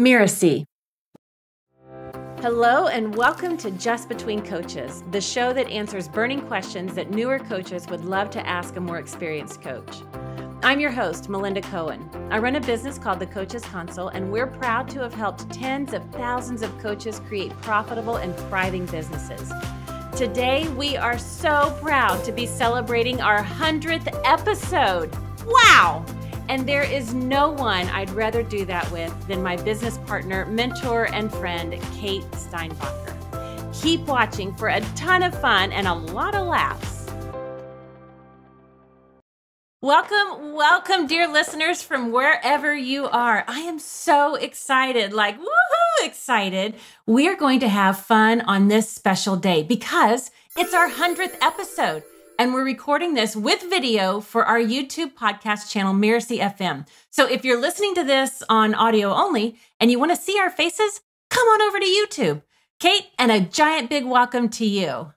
Miracy. Hello and welcome to Just Between Coaches, the show that answers burning questions that newer coaches would love to ask a more experienced coach. I'm your host, Melinda Cohan. I run a business called the Coaches Console, and we're proud to have helped tens of thousands of coaches create profitable and thriving businesses. Today, we are so proud to be celebrating our 100th episode. Wow! And there is no one I'd rather do that with than my business partner, mentor, and friend, Kate Steinbacher. Keep watching for a ton of fun and a lot of laughs. Welcome, dear listeners from wherever you are. I am so excited, woohoo excited. We are going to have fun on this special day because it's our 100th episode. And we're recording this with video for our YouTube podcast channel, Miracy FM. So if you're listening to this on audio only and you want to see our faces, come on over to YouTube. Kate, and a giant big welcome to you.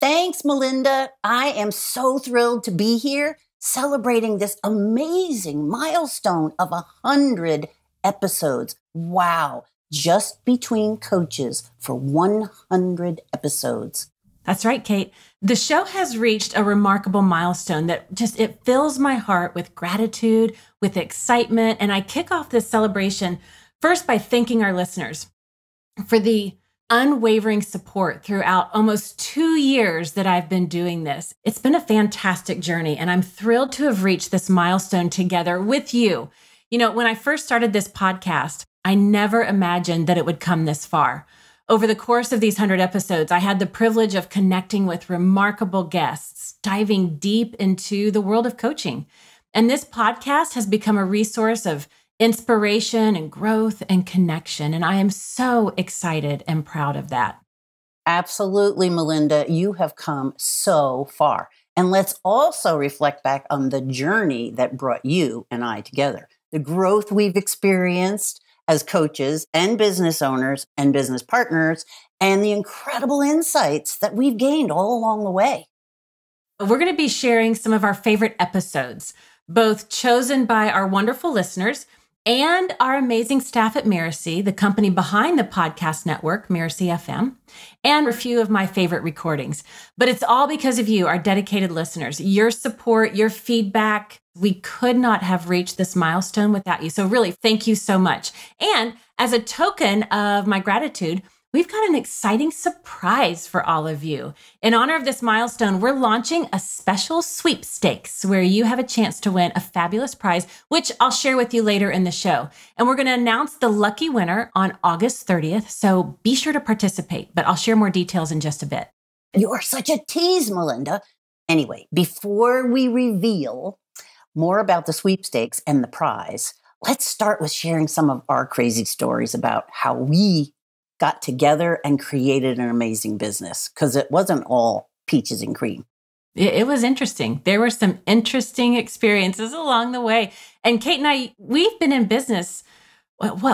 Thanks, Melinda. I am so thrilled to be here celebrating this amazing milestone of 100 episodes. Wow. Just Between Coaches for 100 episodes. That's right, Kate. The show has reached a remarkable milestone that it fills my heart with gratitude, with excitement. And I kick off this celebration first by thanking our listeners for the unwavering support throughout almost 2 years that I've been doing this. It's been a fantastic journey, and I'm thrilled to have reached this milestone together with you. You know, when I first started this podcast, I never imagined that it would come this far. Over the course of these 100 episodes, I had the privilege of connecting with remarkable guests, diving deep into the world of coaching. And this podcast has become a resource of inspiration and growth and connection. And I am so excited and proud of that. Absolutely, Melinda. You have come so far. And let's also reflect back on the journey that brought you and I together, the growth we've experienced as coaches and business owners and business partners, and the incredible insights that we've gained all along the way. We're going to be sharing some of our favorite episodes, both chosen by our wonderful listeners and our amazing staff at Miracy, the company behind the podcast network, Miracy FM, and a few of my favorite recordings. But it's all because of you, our dedicated listeners, your support, your feedback. We could not have reached this milestone without you. So really, thank you so much. And as a token of my gratitude, we've got an exciting surprise for all of you. In honor of this milestone, we're launching a special sweepstakes where you have a chance to win a fabulous prize, which I'll share with you later in the show. And we're going to announce the lucky winner on August 30th. So be sure to participate, but I'll share more details in just a bit. You're such a tease, Melinda. Anyway, before we reveal more about the sweepstakes and the prize, let's start with sharing some of our crazy stories about how we got together and created an amazing business, because it wasn't all peaches and cream. It was interesting. There were some interesting experiences along the way. And Kate and I, we've been in business.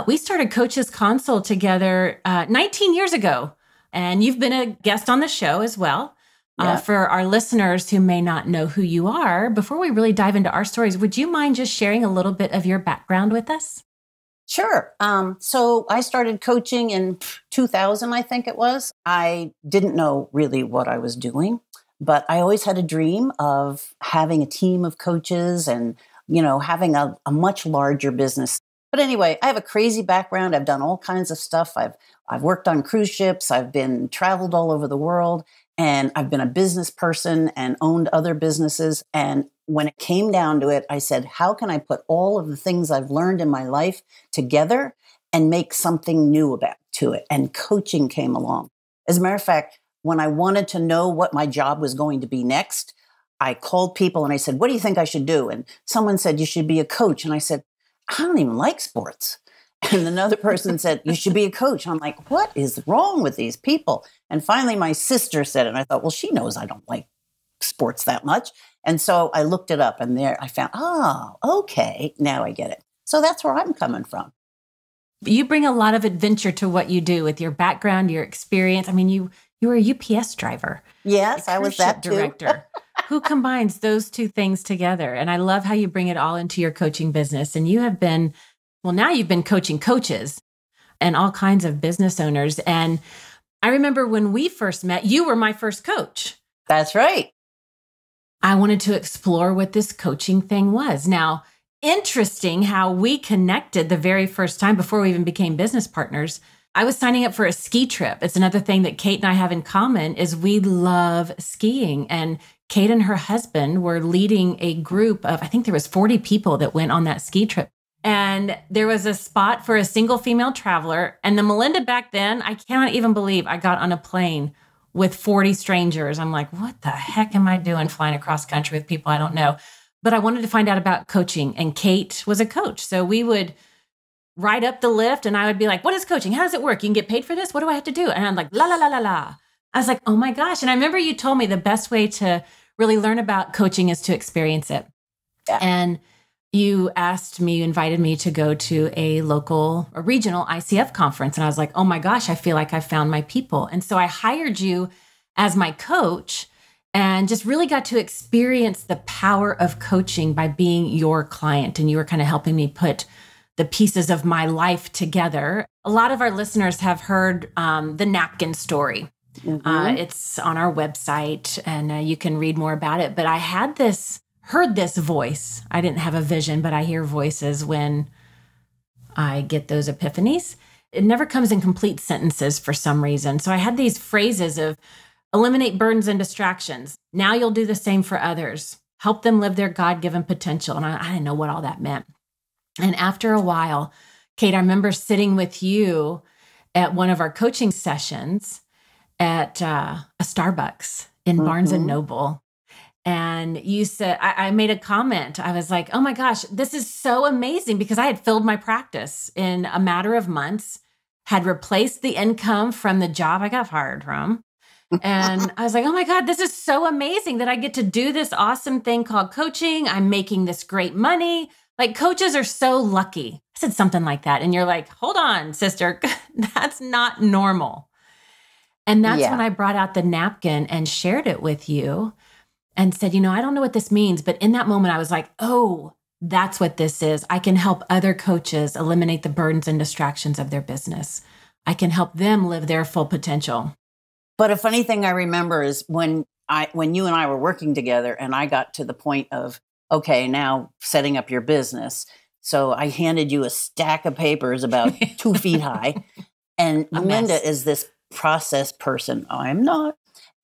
We started Coaches Console together 19 years ago. And you've been a guest on the show as well. Yeah. For our listeners who may not know who you are, before we really dive into our stories, would you mind just sharing a little bit of your background with us? Sure. So I started coaching in 2000, I think it was. I didn't know really what I was doing, but I always had a dream of having a team of coaches and, having a much larger business. But anyway, I have a crazy background. I've done all kinds of stuff. I've worked on cruise ships. I've been traveled all over the world, and I've been a business person and owned other businesses. And when it came down to it, I said, how can I put all of the things I've learned in my life together and make something new to it? And coaching came along. As a matter of fact, when I wanted to know what my job was going to be next, I called people and I said, what do you think I should do? And someone said, you should be a coach. And I said, I don't even like sports. And another person said, you should be a coach. I'm like, what is wrong with these people? And finally, my sister said it. And I thought, well, she knows I don't like sports that much. And so I looked it up, and there I found, okay, now I get it. So that's where I'm coming from. You bring a lot of adventure to what you do with your background, your experience. I mean, you were a UPS driver. Yes, I was that director. Who combines those two things together? And I love how you bring it all into your coaching business. And you have been Well, now you've been coaching coaches and all kinds of business owners. And I remember when we first met, you were my first coach. That's right. I wanted to explore what this coaching thing was. Now, interesting how we connected the very first time before we even became business partners. I was signing up for a ski trip. It's another thing that Kate and I have in common is we love skiing. And Kate and her husband were leading a group of, I think there was 40 people that went on that ski trip. And there was a spot for a single female traveler. And the Melinda back then, I cannot even believe I got on a plane with 40 strangers. I'm like, what the heck am I doing flying across country with people I don't know? But I wanted to find out about coaching. And Kate was a coach. So we would ride up the lift and I would be like, what is coaching? How does it work? You can get paid for this? What do I have to do? And I'm like, la, la, la, la, la. I was like, oh my gosh. And I remember you told me the best way to really learn about coaching is to experience it. Yeah. And you invited me to go to a regional ICF conference. And I was like, oh my gosh, I feel like I found my people. And so I hired you as my coach and just really got to experience the power of coaching by being your client. And you were kind of helping me put the pieces of my life together. A lot of our listeners have heard the napkin story. Mm-hmm. It's on our website and you can read more about it. But I heard this voice. I didn't have a vision, but I hear voices when I get those epiphanies. It never comes in complete sentences for some reason. So I had these phrases of eliminate burdens and distractions. Now you'll do the same for others. Help them live their God-given potential. And I didn't know what all that meant. And after a while, Kate, I remember sitting with you at one of our coaching sessions at a Starbucks in Barnes & Noble. And you said, I made a comment. I was like, oh my gosh, this is so amazing because I had filled my practice in a matter of months, had replaced the income from the job I got fired from. And I was like, oh my God, this is so amazing that I get to do this awesome thing called coaching. I'm making this great money. Like coaches are so lucky. I said something like that. And you're like, hold on, sister, that's not normal. And that's when I brought out the napkin and shared it with you. And said, I don't know what this means. But in that moment, I was like, oh, that's what this is. I can help other coaches eliminate the burdens and distractions of their business. I can help them live their full potential. But a funny thing I remember is when you and I were working together and I got to the point of, okay, now setting up your business. So I handed you a stack of papers about 2 feet high. And Melinda is this process person. I'm not.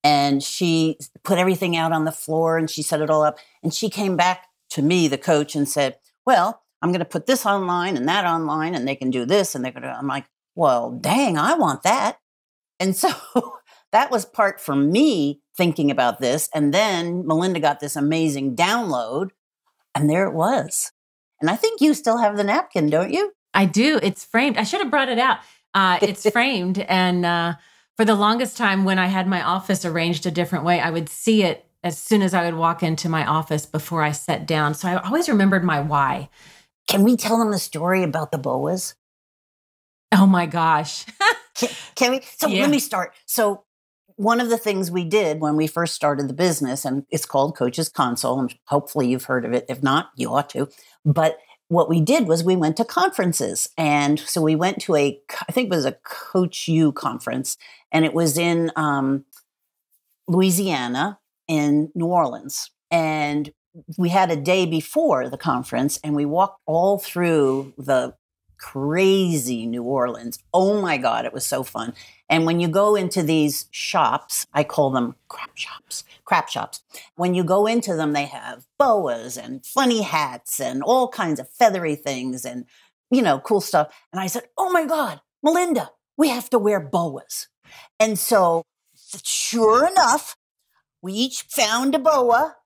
And she put everything out on the floor and she set it all up. And she came back to me, the coach, and said, well, I'm going to put this online and that online and they can do this. And they're going to, I'm like, well, dang, I want that. And so that was part for me thinking about this. And then Melinda got this amazing download and there it was. And I think you still have the napkin, don't you? I do. It's framed. I should have brought it out. It's framed. And, for the longest time, when I had my office arranged a different way, I would see it as soon as I would walk into my office before I sat down. So I always remembered my why. Can we tell them the story about the boas? Oh my gosh. Can we? So let me start. So one of the things we did when we first started the business, and it's called Coach's Console, and hopefully you've heard of it. If not, you ought to. But what we did was we went to conferences. And so we went to I think it was a Coach U conference, and it was in Louisiana, in New Orleans. And we had a day before the conference, and we walked all through the crazy New Orleans. Oh my God, it was so fun. And when you go into these shops, I call them crap shops. When you go into them, they have boas and funny hats and all kinds of feathery things and, cool stuff. And I said, oh my God, Melinda, we have to wear boas. And so sure enough, we each found a boa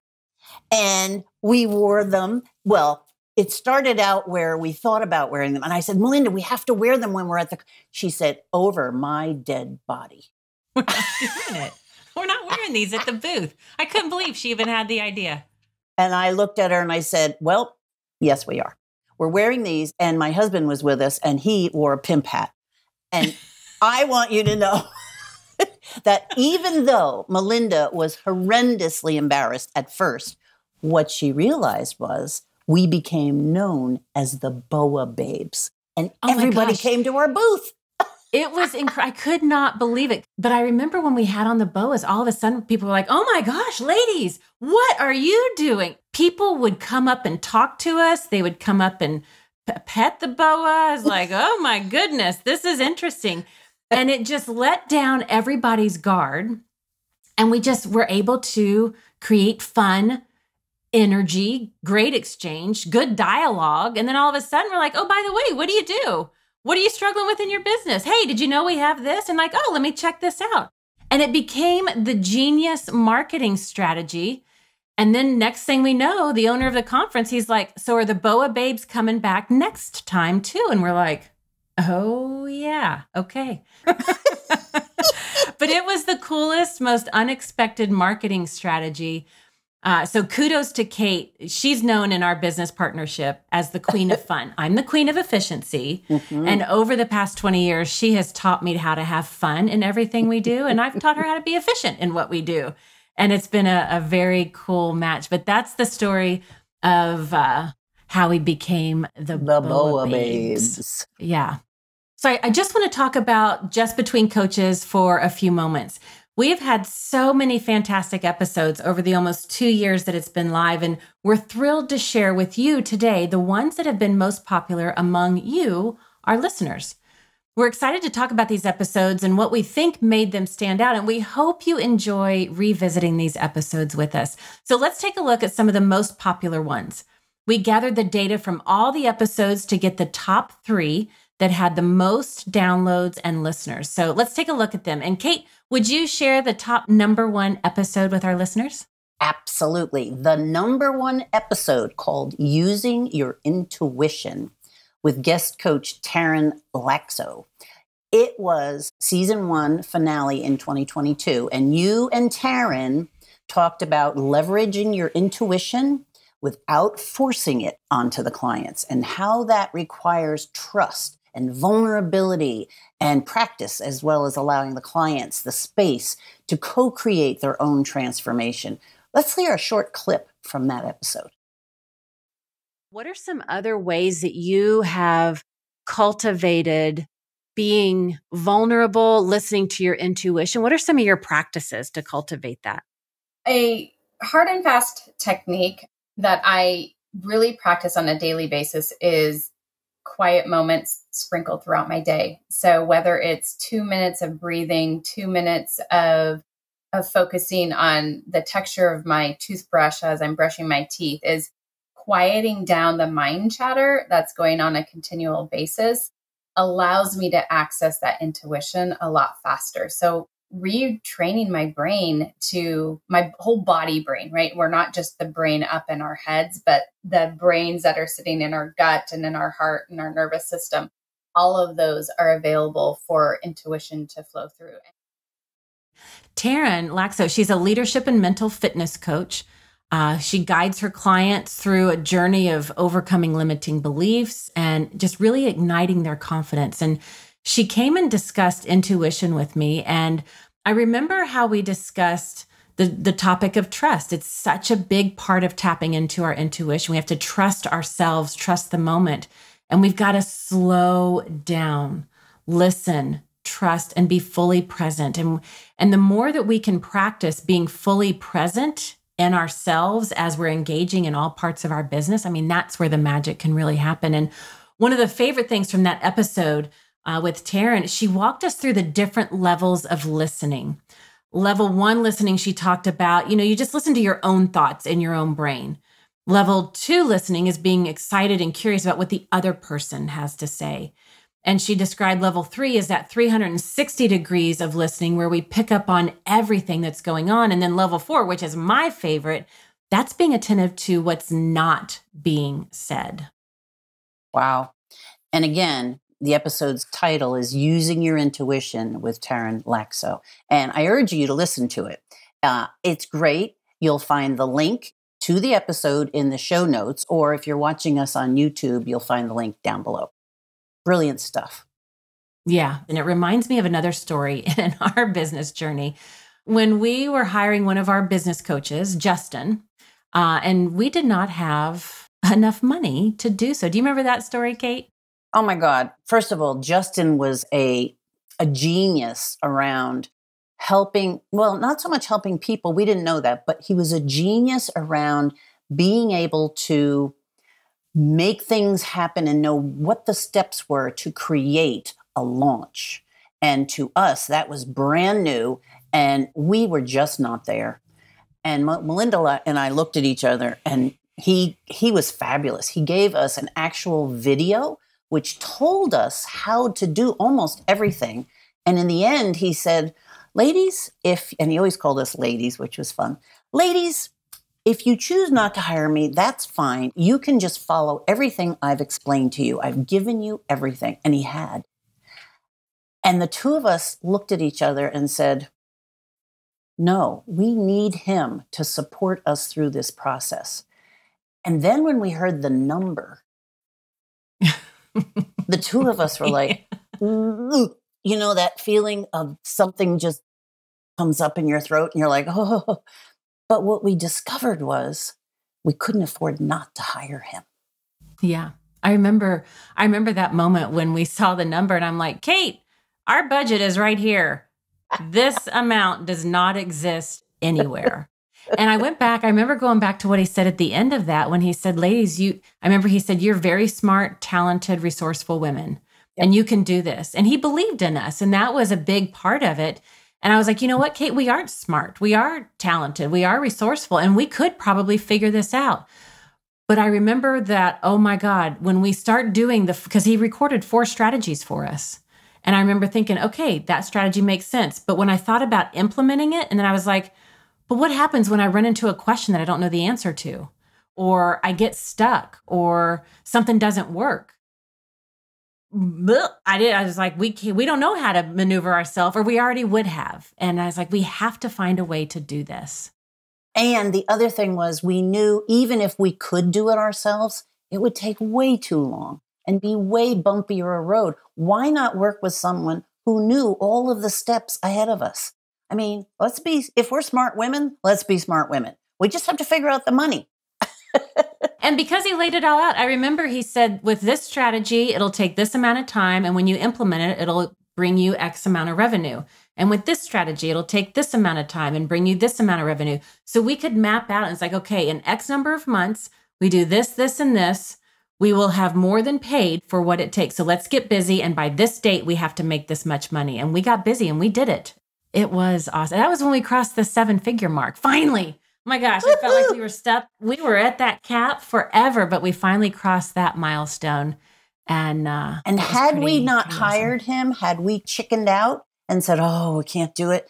and we wore them. Well, it started out where we thought about wearing them. And I said, Melinda, we have to wear them when we're she said, over my dead body. We're not doing it. We're not wearing these at the booth. I couldn't believe she even had the idea. And I looked at her and I said, well, yes, we are. We're wearing these. And my husband was with us and he wore a pimp hat. And I want you to know that even though Melinda was horrendously embarrassed at first, what she realized was we became known as the BOA Babes. And Oh my everybody gosh. came to our booth. It was I could not believe it. But I remember when we had on the boas, all of a sudden people were like, oh my gosh, ladies, what are you doing? People would come up and talk to us. They would come up and pet the boas. Like, oh my goodness, this is interesting. And it just let down everybody's guard. And we just were able to create fun, energy, great exchange, good dialogue. And then all of a sudden we're like, oh, by the way, what do you do? What are you struggling with in your business? Hey, did you know we have this? And like, oh, let me check this out. And it became the genius marketing strategy. And then next thing we know, the owner of the conference, he's like, so are the BOA Babes coming back next time too? And we're like, oh yeah, okay. But it was the coolest, most unexpected marketing strategy. So kudos to Kate. She's known in our business partnership as the queen of fun. I'm the queen of efficiency. Mm-hmm. And over the past 20 years, she has taught me how to have fun in everything we do. And I've taught her how to be efficient in what we do. And it's been a very cool match. But that's the story of how we became the BOA Babes. Yeah. So I just want to talk about Just Between Coaches for a few moments. We've had so many fantastic episodes over the almost 2 years that it's been live, and we're thrilled to share with you today the ones that have been most popular among you, our listeners. We're excited to talk about these episodes and what we think made them stand out, and we hope you enjoy revisiting these episodes with us. So let's take a look at some of the most popular ones. We gathered the data from all the episodes to get the top 3 that had the most downloads and listeners. So let's take a look at them. And Kate, would you share the top number 1 episode with our listeners? Absolutely. The number 1 episode called Using Your Intuition with guest coach Taryn Laxo. It was season 1 finale in 2022. And you and Taryn talked about leveraging your intuition without forcing it onto the clients and how that requires trust and vulnerability and practice, as well as allowing the clients the space to co-create their own transformation. Let's hear a short clip from that episode. What are some other ways that you have cultivated being vulnerable, listening to your intuition? What are some of your practices to cultivate that? A hard and fast technique that I really practice on a daily basis is quiet moments sprinkled throughout my day. So whether it's 2 minutes of breathing, 2 minutes of focusing on the texture of my toothbrush as I'm brushing my teeth, is quieting down the mind chatter that's going on a continual basis, allows me to access that intuition a lot faster. So retraining my brain to my whole body brain, right? We're not just the brain up in our heads, but the brains that are sitting in our gut and in our heart and our nervous system. All of those are available for intuition to flow through. Taryn Laxo, she's a leadership and mental fitness coach. She guides her clients through a journey of overcoming limiting beliefs and just really igniting their confidence. And she came and discussed intuition with me. And I remember how we discussed the topic of trust. It's such a big part of tapping into our intuition. We have to trust ourselves, trust the moment. And we've got to slow down, listen, trust, and be fully present. And the more that we can practice being fully present in ourselves as we're engaging in all parts of our business, I mean, that's where the magic can really happen. And one of the favorite things from that episode with Taryn, she walked us through the different levels of listening. Level 1 listening, she talked about, you just listen to your own thoughts in your own brain. Level 2 listening is being excited and curious about what the other person has to say. And she described level 3 as that 360 degrees of listening where we pick up on everything that's going on. And then level 4, which is my favorite, that's being attentive to what's not being said. Wow. And again, the episode's title is Using Your Intuition with Taryn Laxo. And I urge you to listen to it. It's great. You'll find the link to the episode in the show notes, or if you're watching us on YouTube, you'll find the link down below. Brilliant stuff. Yeah. And it reminds me of another story in our business journey. When we were hiring one of our business coaches, Justin, and we did not have enough money to do so. Do you remember that story, Kate? Oh my God. First of all, Justin was a genius around helping, well, not so much helping people. We didn't know that, but he was a genius around being able to make things happen and know what the steps were to create a launch. And to us, that was brand new. And we were just not there. And Melinda and I looked at each other, and he was fabulous. He gave us an actual video, which told us how to do almost everything. And in the end, he said, ladies, and he always called us ladies, which was fun. Ladies, if you choose not to hire me, that's fine. You can just follow everything I've explained to you. I've given you everything. And he had. And the two of us looked at each other and said, no, we need him to support us through this process. And then when we heard the number, the two of us were like, you know, that feeling of something just comes up in your throat and you're like, oh. But what we discovered was we couldn't afford not to hire him. Yeah. I remember that moment when we saw the number and I'm like, Kate, our budget is right here. This amount does not exist anywhere. And I remember going back to what he said at the end of that when he said, ladies, I remember he said, you're very smart, talented, resourceful women, and you can do this. And he believed in us. And that was a big part of it. And I was like, you know what, Kate, we aren't smart. We are talented. We are resourceful. And we could probably figure this out. But I remember that, oh my God, when we start doing because he recorded 4 strategies for us. And I remember thinking, okay, that strategy makes sense. But when I thought about implementing it, and then I was like, but what happens when I run into a question that I don't know the answer to, or I get stuck, or something doesn't work? I was like, we don't know how to maneuver ourselves, or we already would have. And I was like, we have to find a way to do this. And the other thing was, we knew even if we could do it ourselves, it would take way too long and be way bumpier a road. Why not work with someone who knew all of the steps ahead of us? I mean, if we're smart women, let's be smart women. We just have to figure out the money. And because he laid it all out, I remember he said, with this strategy, it'll take this amount of time. And when you implement it, it'll bring you X amount of revenue. And with this strategy, it'll take this amount of time and bring you this amount of revenue. So we could map out, and it's like, okay, in X number of months, we do this, this, and this. We will have more than paid for what it takes. So let's get busy. And by this date, we have to make this much money. And we got busy and we did it. It was awesome. That was when we crossed the 7-figure mark. Finally. Oh my gosh, I felt like we were stuck. We were at that cap forever, but we finally crossed that milestone. And had we not hired him, had we chickened out and said, oh, we can't do it,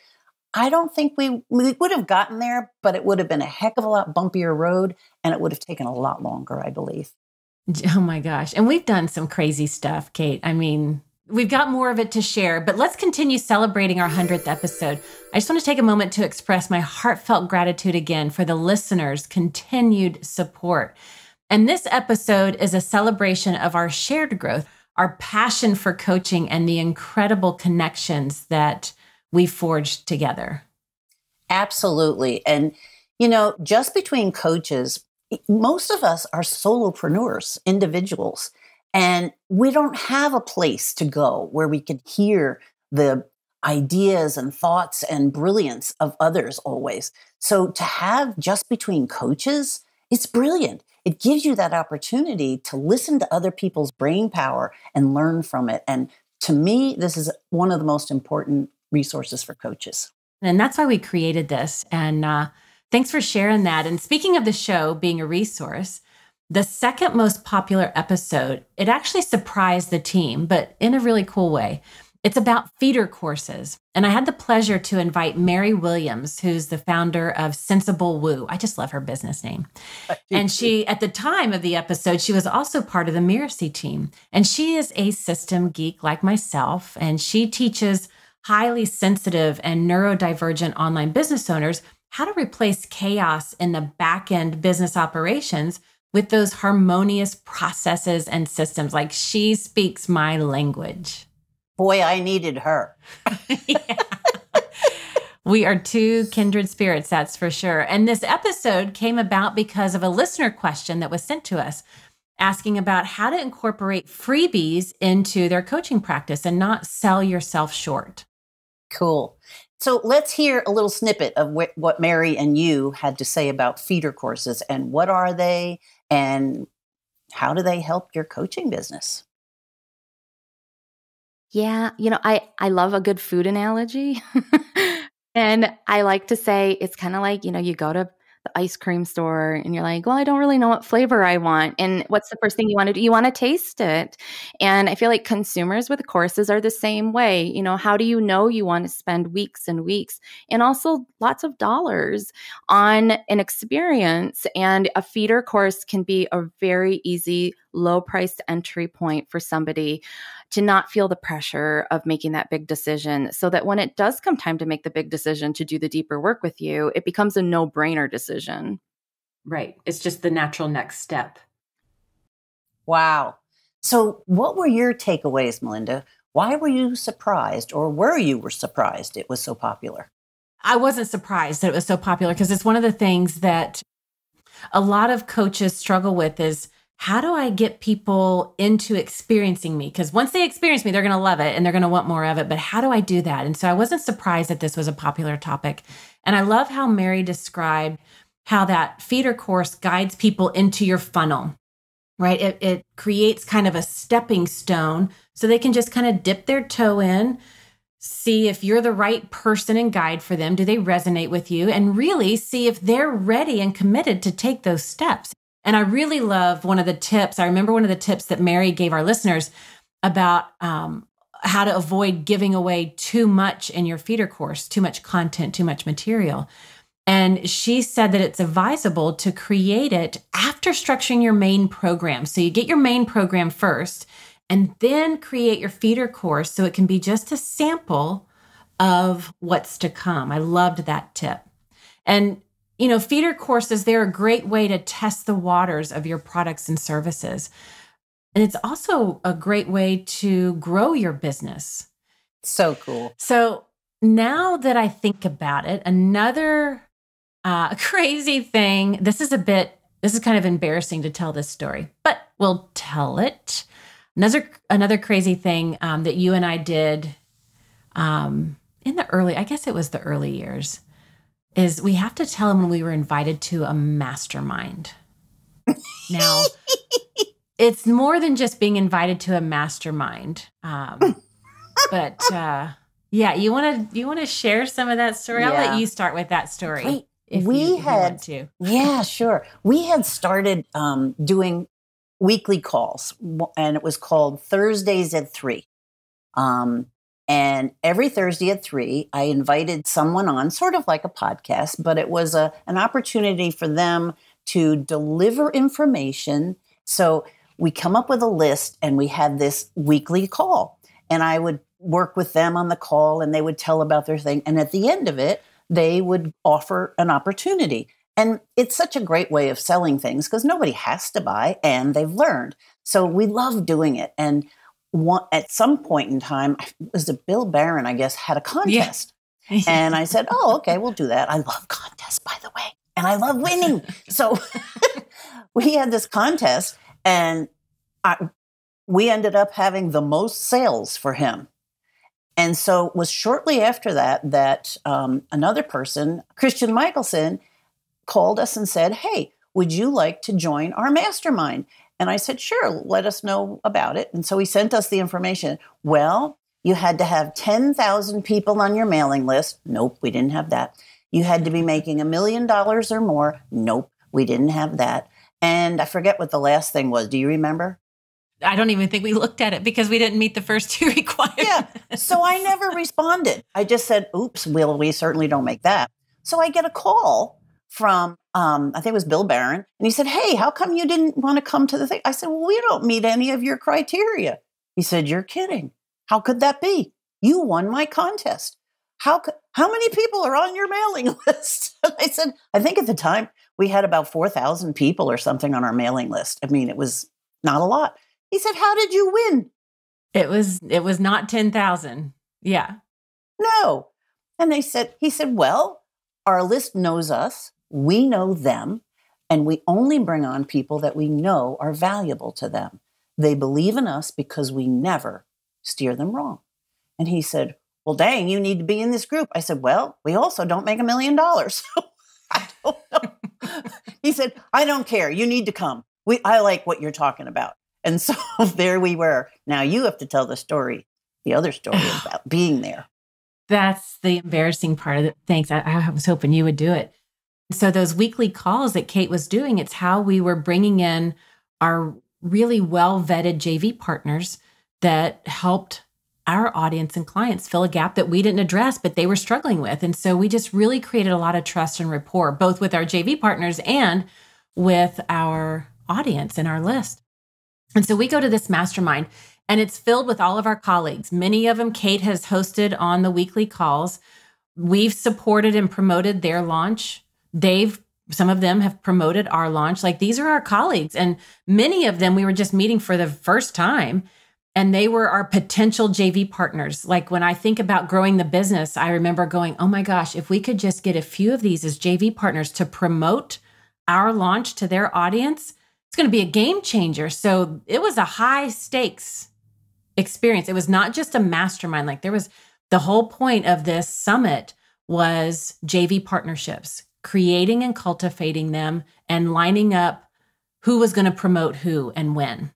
I don't think we would have gotten there, but it would have been a heck of a lot bumpier road, and it would have taken a lot longer, I believe. Oh my gosh. And we've done some crazy stuff, Kate. I mean, we've got more of it to share, but let's continue celebrating our 100th episode. I just want to take a moment to express my heartfelt gratitude again for the listeners' continued support. And this episode is a celebration of our shared growth, our passion for coaching, and the incredible connections that we forged together. Absolutely. And, you know, just between coaches, most of us are solopreneurs, individuals. And we don't have a place to go where we can hear the ideas and thoughts and brilliance of others always. So to have just between coaches, it's brilliant. It gives you that opportunity to listen to other people's brain power and learn from it. And to me, this is one of the most important resources for coaches. And that's why we created this. And thanks for sharing that. And speaking of the show being a resource, the second most popular episode, it actually surprised the team, but in a really cool way. It's about feeder courses. And I had the pleasure to invite Mary Williams, who's the founder of Sensible Woo. I just love her business name. And she, at the time of the episode, she was also part of the Miracy team. And she is a system geek like myself. And she teaches highly sensitive and neurodivergent online business owners how to replace chaos in the back-end business operations with those harmonious processes and systems. Like, she speaks my language. Boy, I needed her. Yeah. We are two kindred spirits, that's for sure. And this episode came about because of a listener question that was sent to us asking about how to incorporate freebies into their coaching practice and not sell yourself short. Cool. So let's hear a little snippet of what Mary and you had to say about feeder courses and what are they and how do they help your coaching business? Yeah, I love a good food analogy. And I like to say it's kind of like, you go to the ice cream store and you're like, well, I don't really know what flavor I want. And what's the first thing you want to do? You want to taste it. And I feel like consumers with courses are the same way. How do you know you want to spend weeks and weeks and also lots of dollars on an experience? And a feeder course can be a very easy, low-priced entry point for somebody to not feel the pressure of making that big decision, so that when it does come time to make the big decision to do the deeper work with you, it becomes a no-brainer decision. Right. It's just the natural next step. Wow. So what were your takeaways, Melinda? Why were you surprised or were you surprised it was so popular? I wasn't surprised that it was so popular because it's one of the things that a lot of coaches struggle with is, how do I get people into experiencing me? Because once they experience me, they're going to love it and they're going to want more of it. But how do I do that? And so I wasn't surprised that this was a popular topic. And I love how Mary described how that feeder course guides people into your funnel, right? It creates kind of a stepping stone so they can just kind of dip their toe in, see if you're the right person and guide for them. Do they resonate with you? And really see if they're ready and committed to take those steps. And I really love one of the tips. I remember one of the tips that Mary gave our listeners about how to avoid giving away too much in your feeder course, too much content, too much material. And she said that it's advisable to create it after structuring your main program. So you get your main program first and then create your feeder course so it can be just a sample of what's to come. I loved that tip. And feeder courses, they're a great way to test the waters of your products and services. And it's also a great way to grow your business. So cool. So now that I think about it, another crazy thing, this is kind of embarrassing to tell this story, but we'll tell it. Another crazy thing that you and I did in the early years, is we have to tell them when we were invited to a mastermind. Now, it's more than just being invited to a mastermind. But you want to share some of that story? Yeah. I'll let you start with that story. If you want to. Yeah, sure. We had started doing weekly calls, and it was called Thursdays at 3. And every Thursday at 3, I invited someone on, sort of like a podcast, but it was an opportunity for them to deliver information. So we come up with a list and we had this weekly call. And I would work with them on the call and they would tell about their thing. And at the end of it, they would offer an opportunity. And it's such a great way of selling things because nobody has to buy and they've learned. So we love doing it. And at some point in time, was it Bill Barron, I guess, had a contest. Yeah. And I said, oh, okay, we'll do that. I love contests, by the way. And I love winning. So we had this contest and we ended up having the most sales for him. And so it was shortly after that another person, Christian Michelson, called us and said, hey, would you like to join our mastermind? And I said, sure, let us know about it. And so he sent us the information. Well, you had to have 10,000 people on your mailing list. Nope, we didn't have that. You had to be making $1 million or more. Nope, we didn't have that. And I forget what the last thing was. Do you remember? I don't even think we looked at it because we didn't meet the first 2 requirements. Yeah, so I never responded. I just said, oops, we certainly don't make that. So I get a call from, I think it was Bill Barron. And he said, hey, how come you didn't want to come to the thing? I said, well, we don't meet any of your criteria. He said, you're kidding. How could that be? You won my contest. How many people are on your mailing list? I said, I think at the time we had about 4,000 people or something on our mailing list. I mean, it was not a lot. He said, how did you win? It was not 10,000. Yeah. No. And he said, well, our list knows us, we know them, and we only bring on people that we know are valuable to them. They believe in us because we never steer them wrong. And he said, well, dang, you need to be in this group. I said, well, we also don't make $1 million. So I don't know. He said, I don't care. You need to come. I like what you're talking about. And so there we were. Now you have to tell the other story about being there. That's the embarrassing part of it. Thanks. I was hoping you would do it. So those weekly calls that Kate was doing, it's how we were bringing in our really well-vetted JV partners that helped our audience and clients fill a gap that we didn't address, but they were struggling with. And so we just really created a lot of trust and rapport, both with our JV partners and with our audience and our list. And so we go to this mastermind, and it's filled with all of our colleagues. Many of them Kate has hosted on the weekly calls. We've supported and promoted their launch. Some of them have promoted our launch. Like, these are our colleagues. And many of them we were just meeting for the first time, and they were our potential JV partners. Like, when I think about growing the business, I remember going, oh my gosh, if we could just get a few of these as JV partners to promote our launch to their audience, it's going to be a game changer. So it was a high stakes experience. It was not just a mastermind. Like, the whole point of this summit was JV partnerships, creating and cultivating them and lining up who was going to promote who and when.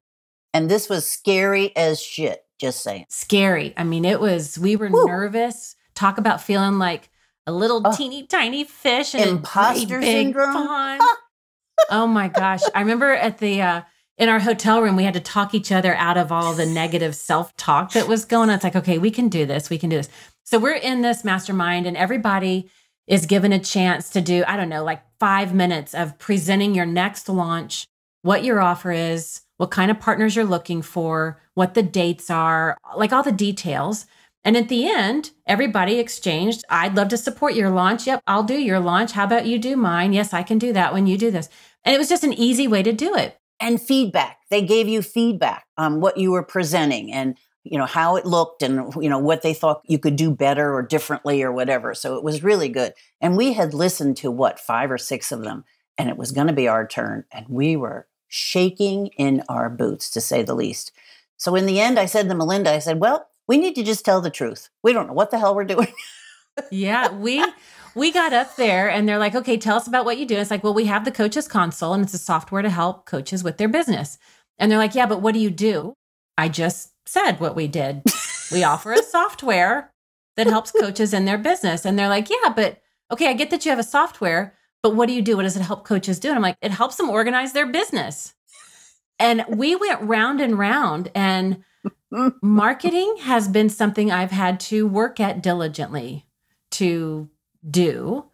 And this was scary as shit, just saying. Scary. I mean, we were nervous. Talk about feeling like a little teeny tiny fish in imposter a big syndrome. Pond. Oh my gosh. I remember in our hotel room, we had to talk each other out of all the negative self-talk that was going on. It's like, okay, we can do this. We can do this. So we're in this mastermind, and everybody is given a chance to do, 5 minutes of presenting your next launch, what your offer is, what kind of partners you're looking for, what the dates are, like all the details. And at the end, everybody exchanged, I'd love to support your launch. Yep, I'll do your launch. How about you do mine? Yes, I can do that when you do this. And it was just an easy way to do it. And feedback. They gave you feedback on what you were presenting and, how it looked and, what they thought you could do better or differently or whatever. So it was really good. And we had listened to 5 or 6 of them, and it was going to be our turn. And we were shaking in our boots, to say the least. So in the end, I said to Melinda, well, we need to just tell the truth. We don't know what the hell we're doing. Yeah, we got up there, and they're like, okay, tell us about what you do. It's like, well, we have the Coaches Console, and it's a software to help coaches with their business. And they're like, yeah, but what do you do? I just said what we did. We offer a software that helps coaches in their business. And they're like, yeah, but okay, I get that you have a software, but what do you do? What does it help coaches do? And I'm like, it helps them organize their business. And we went round and round, and marketing has been something I've had to work at diligently to do.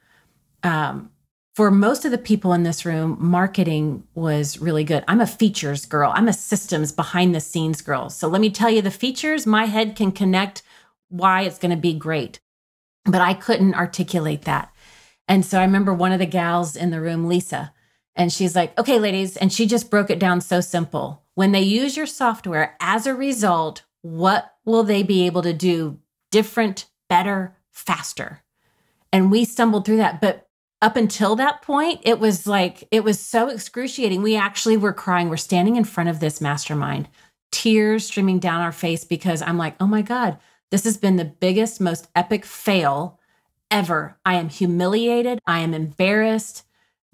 For most of the people in this room, marketing was really good. I'm a features girl. I'm a systems behind the scenes girl. So let me tell you the features, my head can connect why it's going to be great, but I couldn't articulate that. And so I remember one of the gals in the room, Lisa, and she's like, okay, ladies. And she just broke it down so simple. When they use your software, as a result, what will they be able to do different, better, faster? And we stumbled through that. But up until that point, it was so excruciating. We actually were crying. We're standing in front of this mastermind, tears streaming down our face, because I'm like, oh my God, this has been the biggest, most epic fail ever. I am humiliated. I am embarrassed.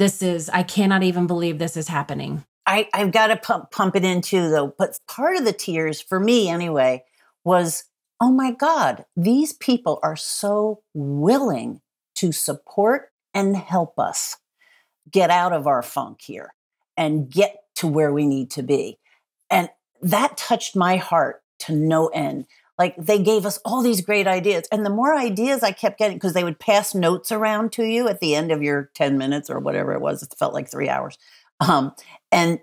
I cannot even believe this is happening. I've got to pump it in too, though. But part of the tears, for me anyway, was, oh my God, these people are so willing to support and help us get out of our funk here and get to where we need to be. And that touched my heart to no end. Like, they gave us all these great ideas. And the more ideas I kept getting, because they would pass notes around to you at the end of your 10 minutes or whatever it was, it felt like 3 hours. And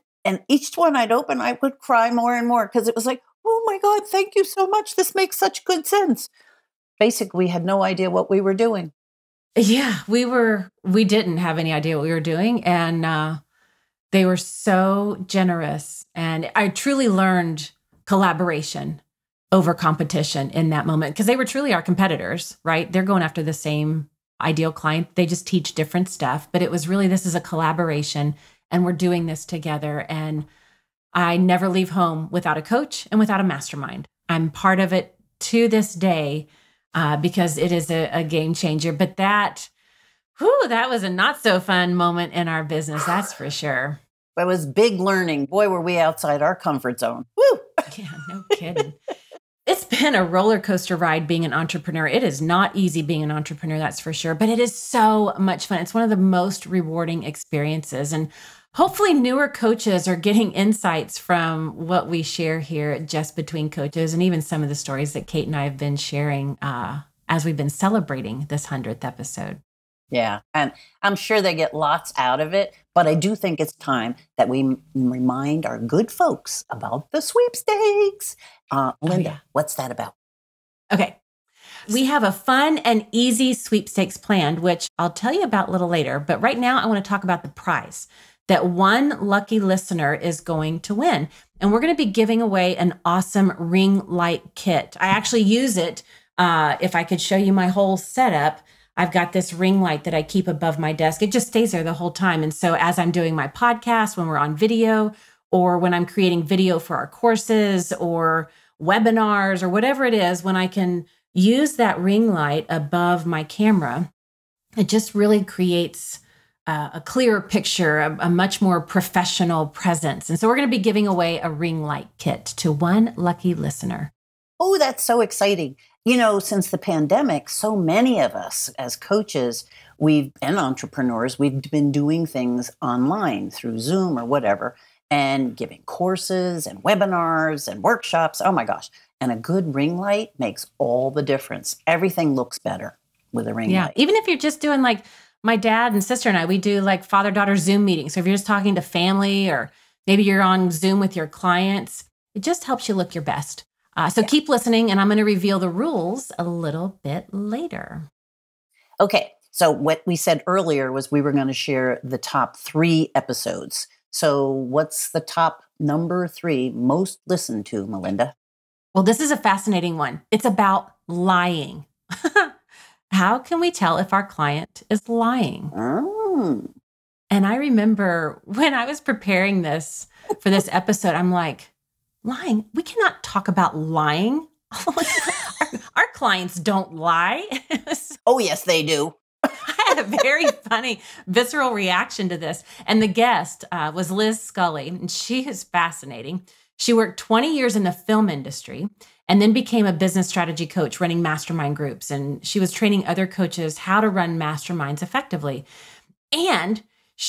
each one I'd open, I would cry more and more, because it was like, oh my God, thank you so much. This makes such good sense. Basically, we had no idea what we were doing. Yeah, we didn't have any idea what we were doing. And they were so generous. And I truly learned collaboration over competition in that moment because they were truly our competitors, right? They're going after the same ideal client. They just teach different stuff, but it was really, this is a collaboration and we're doing this together. And I never leave home without a coach and without a mastermind. I'm part of it to this day because it is a game changer. But that was a not so fun moment in our business. That's for sure. It was big learning. Boy, were we outside our comfort zone. Woo! Yeah, no kidding. It's been a roller coaster ride being an entrepreneur. It is not easy being an entrepreneur, that's for sure, but it is so much fun. It's one of the most rewarding experiences. And hopefully newer coaches are getting insights from what we share here at Just Between Coaches and even some of the stories that Kate and I have been sharing as we've been celebrating this 100th episode. Yeah, and I'm sure they get lots out of it, but I do think it's time that we remind our good folks about the sweepstakes. Linda, What's that about? Okay. We have a fun and easy sweepstakes planned, which I'll tell you about a little later. But right now, I want to talk about the prize that one lucky listener is going to win. And we're going to be giving away an awesome ring light kit. I actually use it. If I could show you my whole setup, I've got this ring light that I keep above my desk. It just stays there the whole time. And so as I'm doing my podcast, when we're on video, or when I'm creating video for our courses or webinars or whatever it is, when I can use that ring light above my camera, it just really creates a clearer picture, a much more professional presence. And so we're going to be giving away a ring light kit to one lucky listener. Oh, that's so exciting. You know, since the pandemic, so many of us as coaches, we've been entrepreneurs, we've been doing things online through Zoom or whatever, and giving courses and webinars and workshops. Oh my gosh. And a good ring light makes all the difference. Everything looks better with a ring light. Even if you're just doing like my dad and sister and I, we do like father-daughter Zoom meetings. So if you're just talking to family or maybe you're on Zoom with your clients, it just helps you look your best. So keep listening, and I'm going to reveal the rules a little bit later. Okay, so what we said earlier was we were going to share the top 3 episodes. So what's the top number 3 most listened to, Melinda? Well, this is a fascinating one. It's about lying. How can we tell if our client is lying? And I remember when I was preparing this for this episode, I'm like, lying? We cannot talk about lying. Our clients don't lie. Oh, yes, they do. I had a very funny, visceral reaction to this. And the guest was Liz Scully, and she is fascinating. She worked 20 years in the film industry and then became a business strategy coach running mastermind groups. And she was training other coaches how to run masterminds effectively. And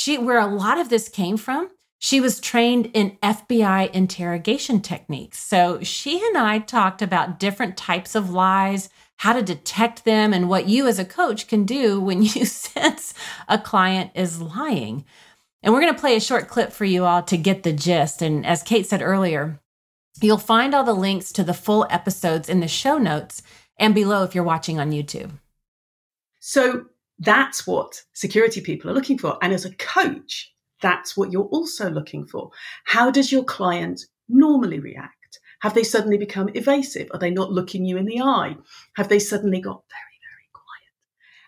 where a lot of this came from, she was trained in FBI interrogation techniques. So she and I talked about different types of lies, how to detect them, and what you as a coach can do when you sense a client is lying. And we're going to play a short clip for you all to get the gist. And as Kate said earlier, you'll find all the links to the full episodes in the show notes and below if you're watching on YouTube. So that's what security people are looking for. And as a coach, that's what you're also looking for. How does your client normally react? Have they suddenly become evasive? Are they not looking you in the eye? Have they suddenly got very, very quiet?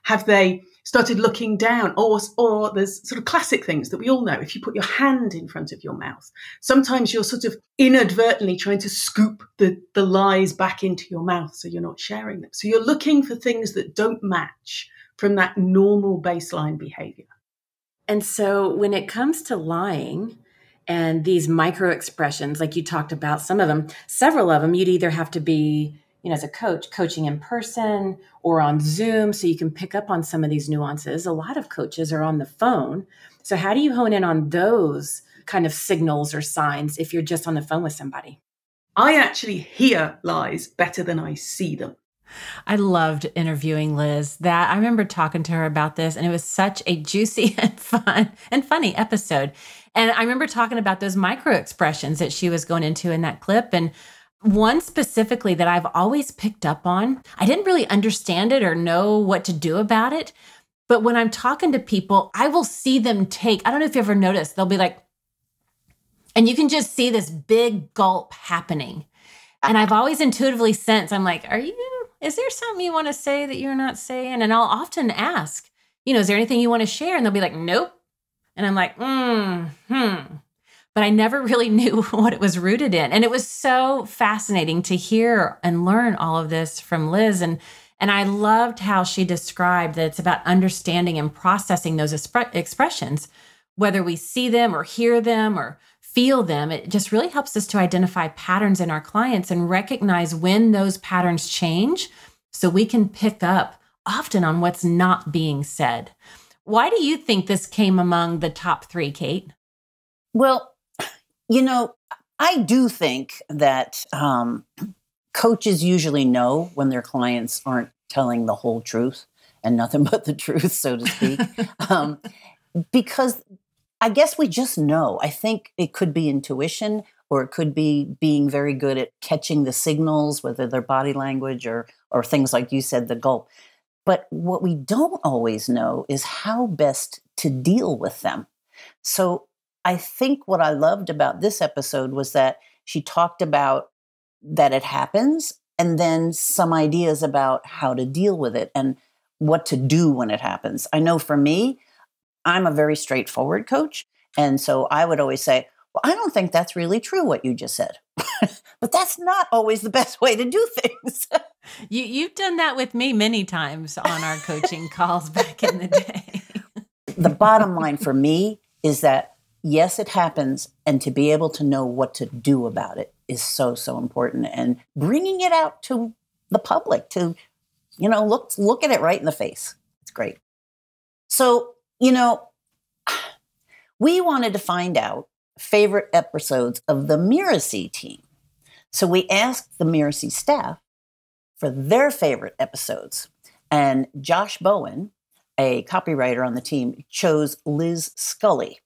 Have they started looking down? Or there's sort of classic things that we all know. If you put your hand in front of your mouth, sometimes you're sort of inadvertently trying to scoop the lies back into your mouth so you're not sharing them. So you're looking for things that don't match from that normal baseline behavior. And so when it comes to lying and these micro expressions, like you talked about, several of them, you'd either have to be, as a coach, coaching in person or on Zoom so you can pick up on some of these nuances. A lot of coaches are on the phone. So how do you hone in on those kind of signals or signs if you're just on the phone with somebody? I actually hear lies better than I see them. I loved interviewing Liz. I remember talking to her about this, and it was such a juicy and fun and funny episode. And I remember talking about those micro expressions that she was going into in that clip. And one specifically that I've always picked up on, I didn't really understand it or know what to do about it. But when I'm talking to people, I will see them I don't know if you ever noticed, they'll be like, and you can just see this big gulp happening. And I've always intuitively sensed, I'm like, is there something you want to say that you're not saying? And I'll often ask, is there anything you want to share? And they'll be like, nope. And I'm like, But I never really knew what it was rooted in. And it was so fascinating to hear and learn all of this from Liz. And I loved how she described that it's about understanding and processing those expressions, whether we see them or hear them or feel them. It just really helps us to identify patterns in our clients and recognize when those patterns change so we can pick up often on what's not being said. Why do you think this came among the top 3, Kate? Well, I do think that coaches usually know when their clients aren't telling the whole truth and nothing but the truth, so to speak, because I guess we just know. I think it could be intuition, or it could be being very good at catching the signals, whether they're body language or things like you said, the gulp. But what we don't always know is how best to deal with them. So I think what I loved about this episode was that she talked about that it happens, and then some ideas about how to deal with it and what to do when it happens. I know for me, I'm a very straightforward coach. And so I would always say, well, I don't think that's really true what you just said. But that's not always the best way to do things. You've done that with me many times on our coaching calls back in the day. The bottom line for me is that, yes, it happens. And to be able to know what to do about it is so, so important. And bringing it out to the public to, look at it right in the face. It's great. So, we wanted to find out favorite episodes of the Miracy team. So we asked the Miracy staff for their favorite episodes. And Josh Bowen, a copywriter on the team, chose Liz Scully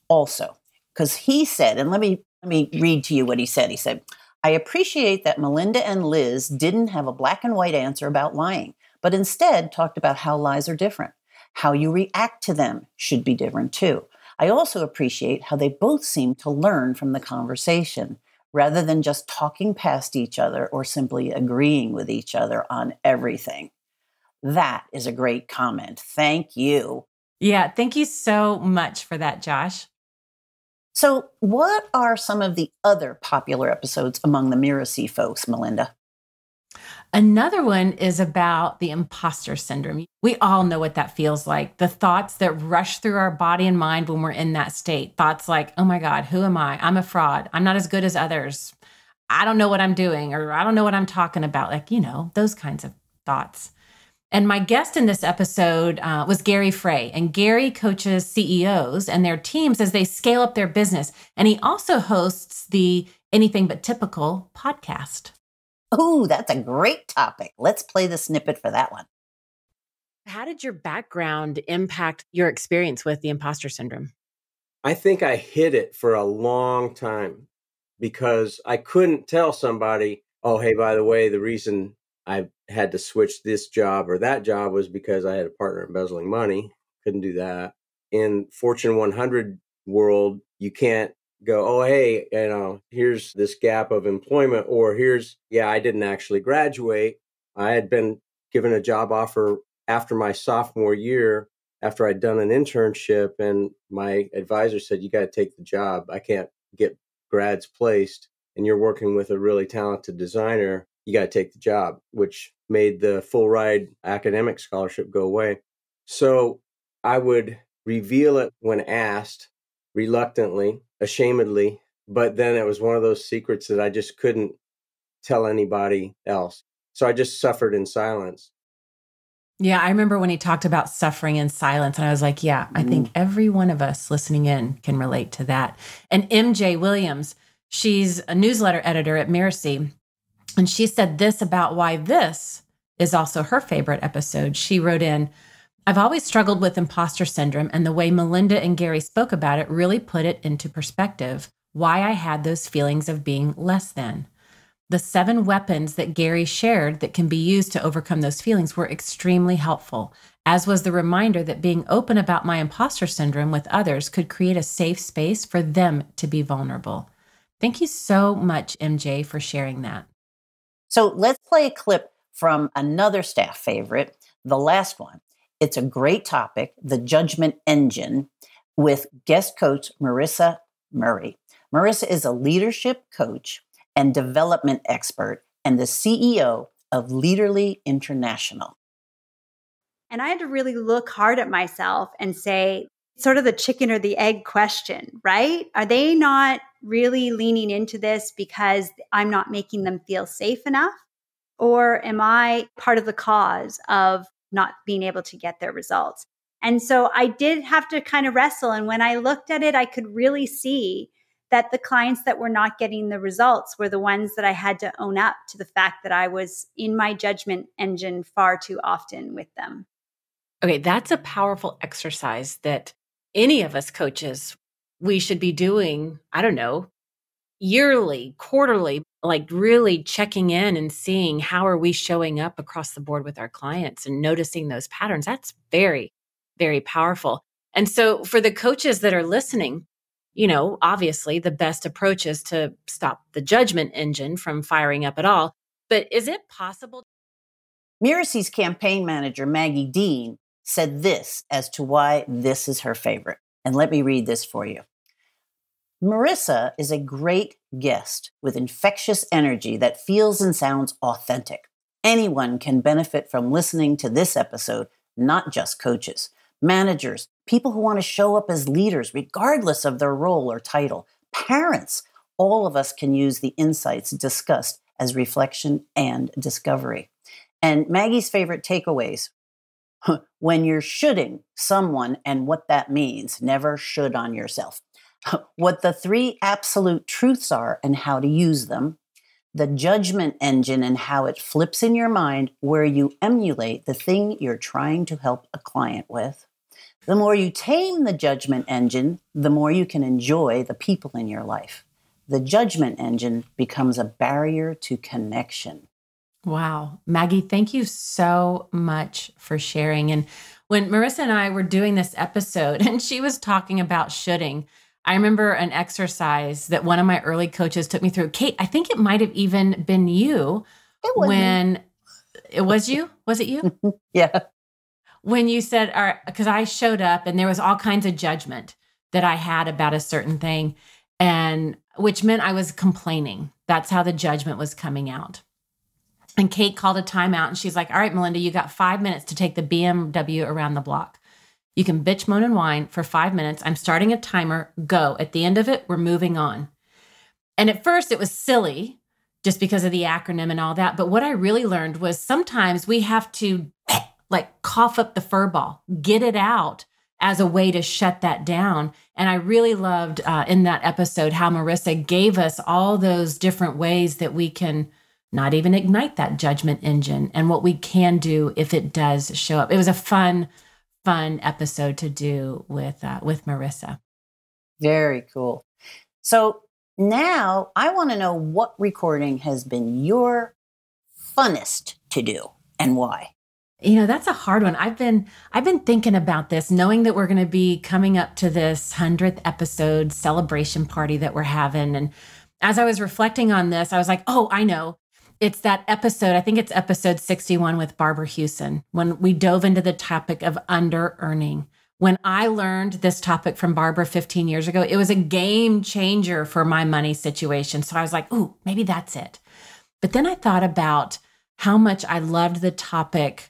also, because he said, and let me read to you what he said. He said, I appreciate that Melinda and Liz didn't have a black and white answer about lying, but instead talked about how lies are different. How you react to them should be different too. I also appreciate how they both seem to learn from the conversation rather than just talking past each other or simply agreeing with each other on everything. That is a great comment. Thank you. Yeah, thank you so much for that, Josh. So what are some of the other popular episodes among the Miracy folks, Melinda? Another one is about the imposter syndrome. We all know what that feels like. The thoughts that rush through our body and mind when we're in that state. Thoughts like, oh my God, who am I? I'm a fraud. I'm not as good as others. I don't know what I'm doing, or I don't know what I'm talking about. Like, those kinds of thoughts. And my guest in this episode was Gary Frey. And Gary coaches CEOs and their teams as they scale up their business. And he also hosts the Anything But Typical podcast. Oh, that's a great topic. Let's play the snippet for that one. How did your background impact your experience with the imposter syndrome? I think I hid it for a long time because I couldn't tell somebody, oh, hey, by the way, the reason I had to switch this job or that job was because I had a partner embezzling money. Couldn't do that. In Fortune 100 world, you can't go, oh, hey, here's this gap of employment, or I didn't actually graduate. I had been given a job offer after my sophomore year, after I'd done an internship, and my advisor said, you got to take the job. I can't get grads placed, and you're working with a really talented designer. You got to take the job, which made the full ride academic scholarship go away. So I would reveal it when asked, reluctantly, ashamedly, but then it was one of those secrets that I just couldn't tell anybody else. So I just suffered in silence. Yeah, I remember when he talked about suffering in silence, and I was like, yeah, I think every one of us listening in can relate to that. And MJ Williams, she's a newsletter editor at Miracy, and she said this about why this is also her favorite episode. She wrote in, I've always struggled with imposter syndrome, and the way Melinda and Gary spoke about it really put it into perspective, why I had those feelings of being less than. The 7 weapons that Gary shared that can be used to overcome those feelings were extremely helpful, as was the reminder that being open about my imposter syndrome with others could create a safe space for them to be vulnerable. Thank you so much, MJ, for sharing that. So let's play a clip from another staff favorite, the last one. It's a great topic, the judgment engine, with guest coach Marissa Murray. Marissa is a leadership coach and development expert and the CEO of Leaderly International. And I had to really look hard at myself and say, sort of the chicken or the egg question, right? Are they not really leaning into this because I'm not making them feel safe enough? Or am I part of the cause of not being able to get their results? And so I did have to kind of wrestle. And when I looked at it, I could really see that the clients that were not getting the results were the ones that I had to own up to the fact that I was in my judgment engine far too often with them. Okay, that's a powerful exercise that any of us coaches, we should be doing, I don't know, yearly, quarterly, like really checking in and seeing how are we showing up across the board with our clients and noticing those patterns. That's very, very powerful. And so for the coaches that are listening, obviously the best approach is to stop the judgment engine from firing up at all. But is it possible? Miracy's campaign manager, Maggie Dean, said this as to why this is her favorite. And let me read this for you. Marissa is a great guest with infectious energy that feels and sounds authentic. Anyone can benefit from listening to this episode, not just coaches, managers, people who want to show up as leaders, regardless of their role or title, parents. All of us can use the insights discussed as reflection and discovery. And Maggie's favorite takeaways. When you're shoulding someone and what that means, never should on yourself. What the 3 absolute truths are and how to use them. The judgment engine and how it flips in your mind where you emulate the thing you're trying to help a client with. The more you tame the judgment engine, the more you can enjoy the people in your life. The judgment engine becomes a barrier to connection. Wow. Maggie, thank you so much for sharing. And when Marissa and I were doing this episode and she was talking about shoulding, I remember an exercise that one of my early coaches took me through. Kate, I think it might have even been you. It was you? Was it you? Yeah. When you said, all right, because I showed up and there was all kinds of judgment that I had about a certain thing, and which meant I was complaining. That's how the judgment was coming out. And Kate called a timeout and she's like, all right, Melinda, you got 5 minutes to take the BMW around the block. You can bitch, moan, and whine for 5 minutes. I'm starting a timer. Go. At the end of it, we're moving on. And at first it was silly just because of the acronym and all that. But what I really learned was sometimes we have to like cough up the fur ball, get it out as a way to shut that down. And I really loved in that episode how Marissa gave us all those different ways that we can not even ignite that judgment engine and what we can do if it does show up. It was a fun episode to do with Marissa. Very cool. So now I want to know what recording has been your funnest to do and why. That's a hard one. I've been thinking about this, knowing that we're going to be coming up to this 100th episode celebration party that we're having. And as I was reflecting on this, I was like, oh, I know. It's that episode, I think it's episode 61 with Barbara Hewson, when we dove into the topic of under-earning. When I learned this topic from Barbara 15 years ago, it was a game changer for my money situation. So I was like, ooh, maybe that's it. But then I thought about how much I loved the topic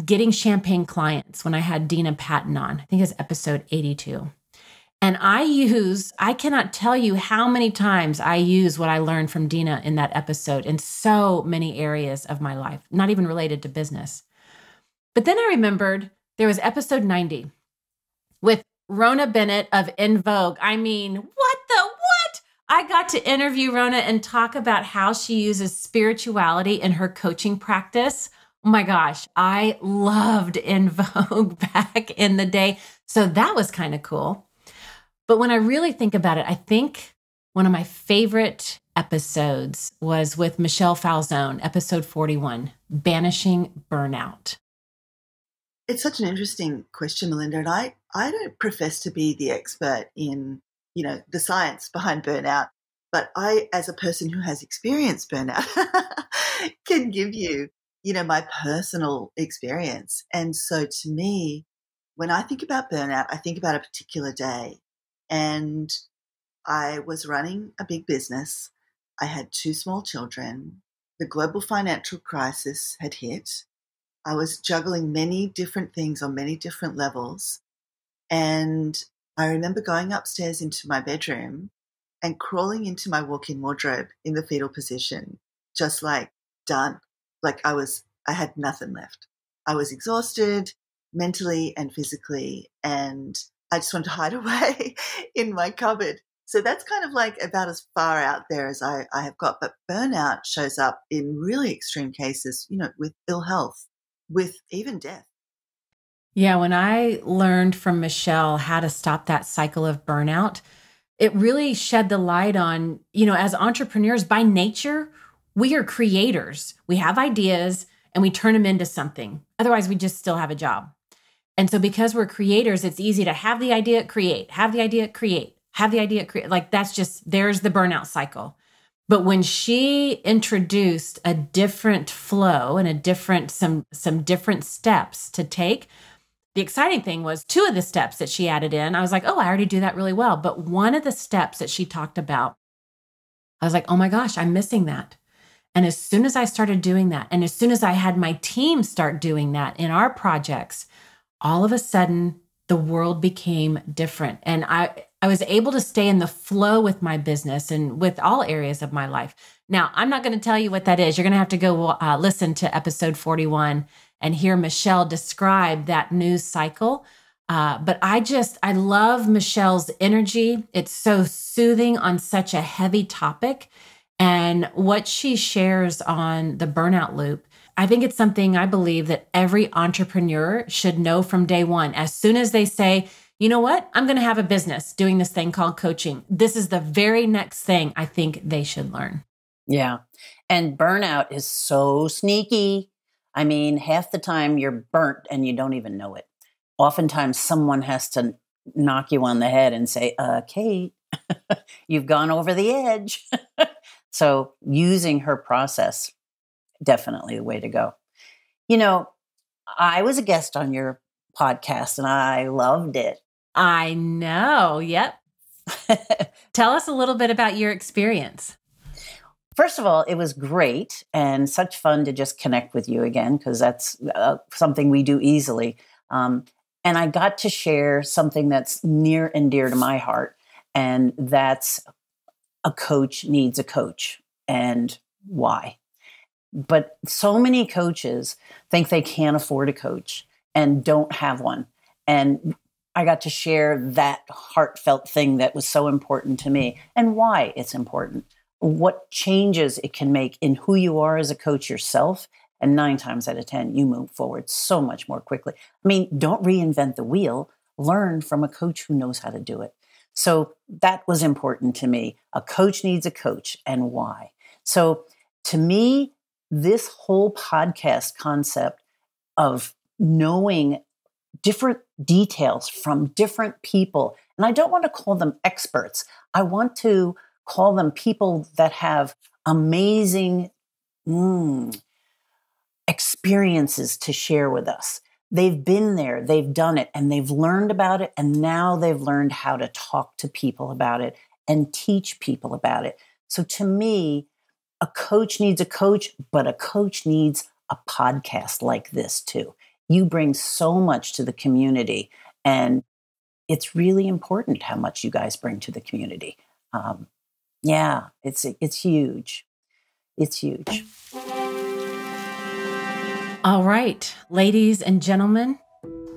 getting champagne clients when I had Dina Patton on. I think it's episode 82. And I cannot tell you how many times I use what I learned from Dina in that episode in so many areas of my life, not even related to business. But then I remembered there was episode 90 with Rona Bennett of In Vogue. I mean, what? I got to interview Rona and talk about how she uses spirituality in her coaching practice. Oh my gosh, I loved In Vogue back in the day. So that was kind of cool. But when I really think about it, I think one of my favorite episodes was with Michelle Falzone, episode 41, Banishing Burnout. It's such an interesting question, Melinda, and I don't profess to be the expert in, the science behind burnout. But I, as a person who has experienced burnout, can give you, my personal experience. And so to me, when I think about burnout, I think about a particular day. And I was running a big business. I had 2 small children. The global financial crisis had hit. I was juggling many different things on many different levels. And I remember going upstairs into my bedroom and crawling into my walk-in wardrobe in the fetal position, just like done. Like I had nothing left. I was exhausted mentally and physically, and I just wanted to hide away in my cupboard. So that's kind of like about as far out there as I have got. But burnout shows up in really extreme cases, with ill health, with even death. Yeah, when I learned from Michelle how to stop that cycle of burnout, it really shed the light on, as entrepreneurs by nature, we are creators. We have ideas and we turn them into something. Otherwise, we just still have a job. And so because we're creators, it's easy to have the idea, create, have the idea, create, have the idea, create. Like there's the burnout cycle. But when she introduced a different flow and some different steps to take, the exciting thing was 2 of the steps that she added in. I was like, oh, I already do that really well. But one of the steps that she talked about, I was like, oh my gosh, I'm missing that. And as soon as I started doing that, and as soon as I had my team start doing that in our projects, all of a sudden the world became different. And I was able to stay in the flow with my business and with all areas of my life. Now, I'm not going to tell you what that is. You're going to have to go listen to episode 41 and hear Michelle describe that news cycle. But I love Michelle's energy. It's so soothing on such a heavy topic. And what she shares on the burnout loop, I think it's something I believe that every entrepreneur should know from day one. As soon as they say, you know what, I'm going to have a business doing this thing called coaching, this is the very next thing I think they should learn. Yeah. And burnout is so sneaky. I mean, half the time you're burnt and you don't even know it. Oftentimes someone has to knock you on the head and say, Kate, you've gone over the edge. So using her process, definitely the way to go. I was a guest on your podcast and I loved it. I know. Yep. Tell us a little bit about your experience. First of all, it was great and such fun to just connect with you again, because that's something we do easily. And I got to share something that's near and dear to my heart, and that's a coach needs a coach and why. But so many coaches think they can't afford a coach and don't have one. And I got to share that heartfelt thing that was so important to me and why it's important, what changes it can make in who you are as a coach yourself. And 9 times out of 10, you move forward so much more quickly. I mean, don't reinvent the wheel. Learn from a coach who knows how to do it. So that was important to me. A coach needs a coach and why. So to me, this whole podcast concept of knowing different details from different people, and I don't want to call them experts. I want to call them people that have amazing experiences to share with us. They've been there, they've done it, and they've learned about it, and now they've learned how to talk to people about it and teach people about it. So to me, a coach needs a coach, but a coach needs a podcast like this too. You bring so much to the community, and it's really important how much you guys bring to the community. Yeah, it's huge. It's huge. All right, ladies and gentlemen,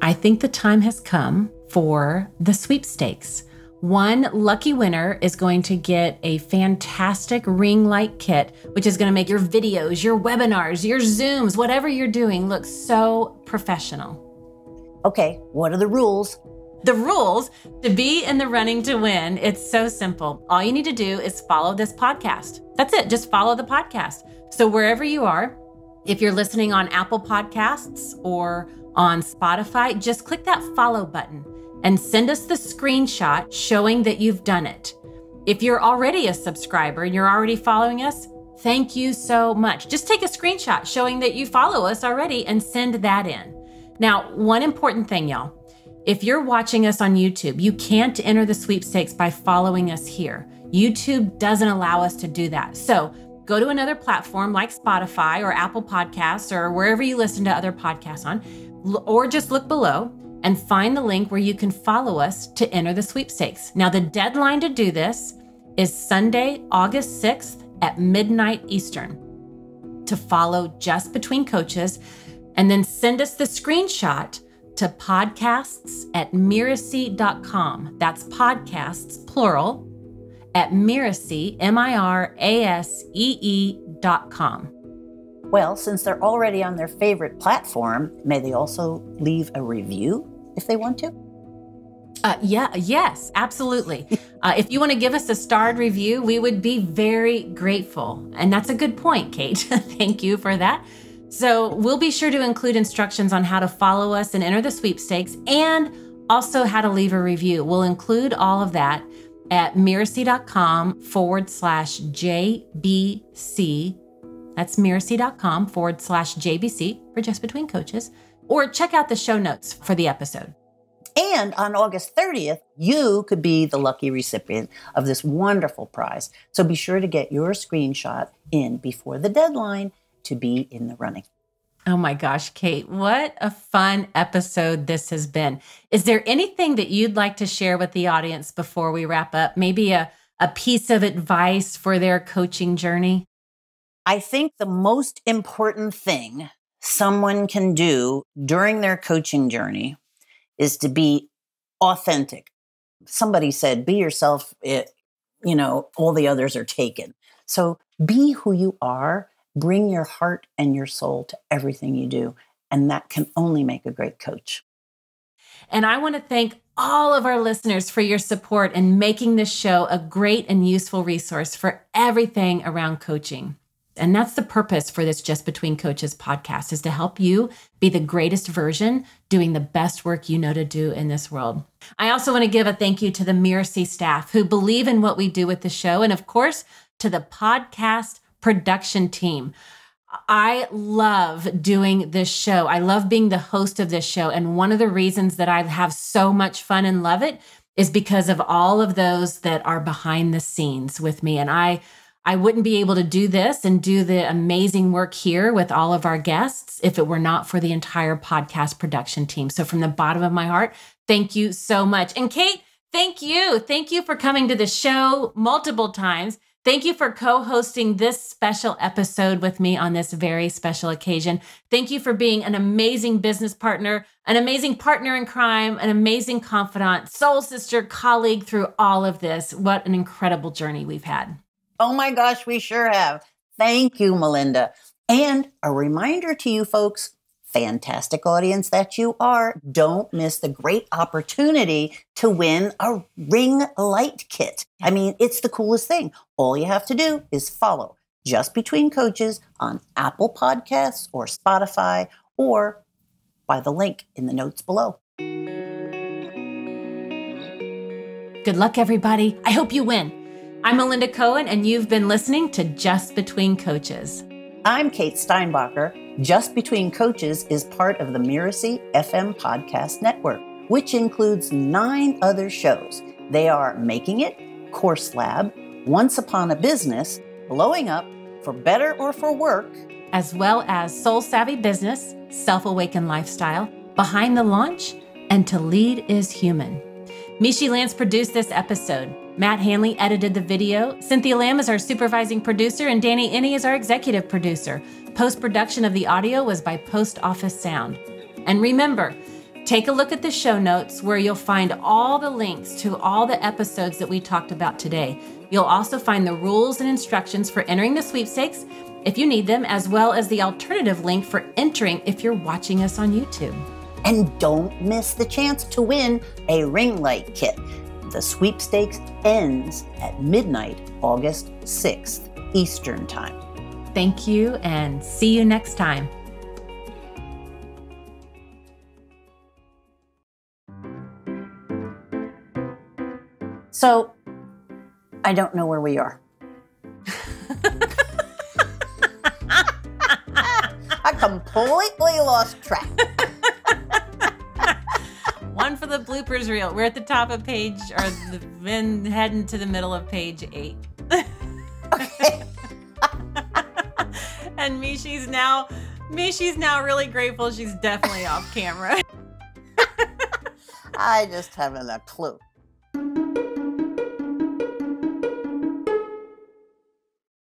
I think the time has come for the sweepstakes. One lucky winner is going to get a fantastic ring light kit, which is going to make your videos, your webinars, your Zooms, whatever you're doing look so professional. Okay, what are the rules? The rules to be in the running to win, it's so simple. All you need to do is follow this podcast. That's it. Just follow the podcast. So wherever you are, if you're listening on Apple Podcasts or on Spotify, just click that follow button and send us the screenshot showing that you've done it. If you're already a subscriber and you're already following us, thank you so much. Just take a screenshot showing that you follow us already and send that in. Now, one important thing, y'all. If you're watching us on YouTube, you can't enter the sweepstakes by following us here. YouTube doesn't allow us to do that. So go to another platform like Spotify or Apple Podcasts or wherever you listen to other podcasts on, or just look below and find the link where you can follow us to enter the sweepstakes. Now, the deadline to do this is Sunday, August 6th at midnight Eastern to follow Just Between Coaches, and then send us the screenshot to podcasts@mirasee.com. That's podcasts, plural, at Mirasee, MIRASEE.com. Well, since they're already on their favorite platform, may they also leave a review if they want to? Yes, absolutely. If you want to give us a starred review, we would be very grateful. And that's a good point, Kate. Thank you for that. So we'll be sure to include instructions on how to follow us and enter the sweepstakes, and also how to leave a review. We'll include all of that at mirasee.com/JBC. That's mirasee.com/JBC for Just Between Coaches, or check out the show notes for the episode. And on August 30th, you could be the lucky recipient of this wonderful prize. So be sure to get your screenshot in before the deadline to be in the running. Oh my gosh, Kate, what a fun episode this has been. Is there anything that you'd like to share with the audience before we wrap up? Maybe a piece of advice for their coaching journey? I think the most important thing someone can do during their coaching journey is to be authentic. Somebody said, be yourself, all the others are taken. So be who you are. Bring your heart and your soul to everything you do, and that can only make a great coach. And I want to thank all of our listeners for your support in making this show a great and useful resource for everything around coaching. And that's the purpose for this Just Between Coaches podcast, is to help you be the greatest version, doing the best work you know to do in this world. I also want to give a thank you to the Mirasee staff who believe in what we do with the show, and of course, to the podcast production team. I love doing this show. I love being the host of this show. And one of the reasons that I have so much fun and love it is because of all of those that are behind the scenes with me. And I wouldn't be able to do this and do the amazing work here with all of our guests if it were not for the entire podcast production team. So from the bottom of my heart, thank you so much. And Kate, thank you. Thank you for coming to the show multiple times. Thank you for co-hosting this special episode with me on this very special occasion. Thank you for being an amazing business partner, an amazing partner in crime, an amazing confidant, soul sister, colleague through all of this. What an incredible journey we've had. Oh my gosh, we sure have. Thank you, Melinda. And a reminder to you folks, fantastic audience that you are, don't miss the great opportunity to win a ring light kit. I mean, it's the coolest thing. All you have to do is follow Just Between Coaches on Apple Podcasts or Spotify, or by the link in the notes below. Good luck, everybody. I hope you win. I'm Melinda Cohan, and you've been listening to Just Between Coaches. I'm Kate Steinbacher. Just Between Coaches is part of the Mirasee FM podcast network, which includes 9 other shows. They are Making It, Course Lab, Once Upon a Business, Blowing Up, For Better or For Work, as well as Soul Savvy Business, Self-Awakened Lifestyle, Behind the Launch, and To Lead is Human. Mishi Lance produced this episode. Matt Hanley edited the video. Cynthia Lamb is our supervising producer, and Danny Inney is our executive producer. Post-production of the audio was by Post Office Sound. And remember, take a look at the show notes where you'll find all the links to all the episodes that we talked about today. You'll also find the rules and instructions for entering the sweepstakes if you need them, as well as the alternative link for entering if you're watching us on YouTube. And don't miss the chance to win a ring light kit. The sweepstakes ends at midnight, August 6th, Eastern Time. Thank you, and see you next time. So, I don't know where we are. I completely lost track. One for the bloopers reel. We're at the top of page, or then heading to the middle of page 8. Okay. And Mishi's now really grateful she's definitely off camera. I just haven't a clue.